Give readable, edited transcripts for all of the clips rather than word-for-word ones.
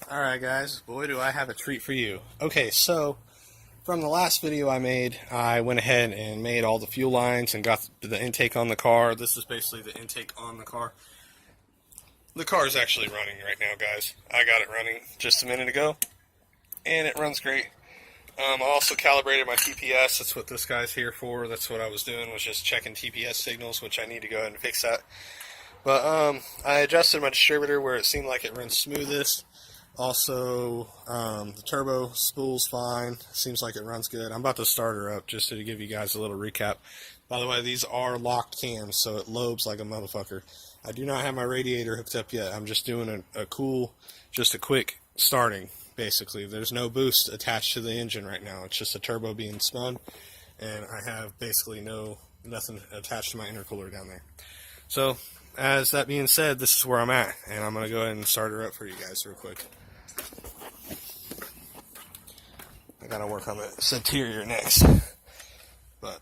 Alright guys, boy do I have a treat for you. Okay, so from the last video I made, I went ahead and made all the fuel lines and got the intake on the car. This is basically the intake on the car. The car is actually running right now, guys. I got it running just a minute ago, and it runs great. I also calibrated my TPS. That's what this guy's here for. That's what I was doing, was just checking TPS signals, which I need to go ahead and fix that. But I adjusted my distributor where it seemed like it runs smoothest. Also, the turbo spool's fine. Seems like it runs good. I'm about to start her up just to give you guys a little recap. By the way, these are locked cams, so it lobes like a motherfucker. I do not have my radiator hooked up yet. I'm just doing a quick starting, basically. There's no boost attached to the engine right now. It's just a turbo being spun, and I have basically nothing attached to my intercooler down there. So, as that being said, this is where I'm at, and I'm going to go ahead and start her up for you guys real quick. I gotta work on the interior next. But,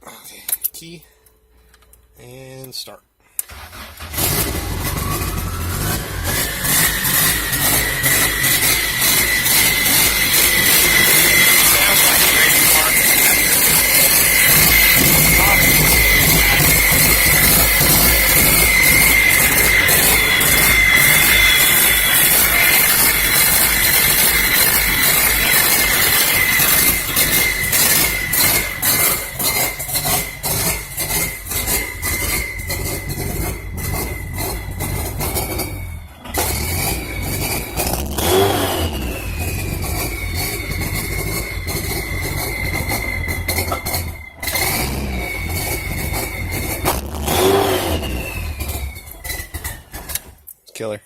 okay, key, and start. Killer.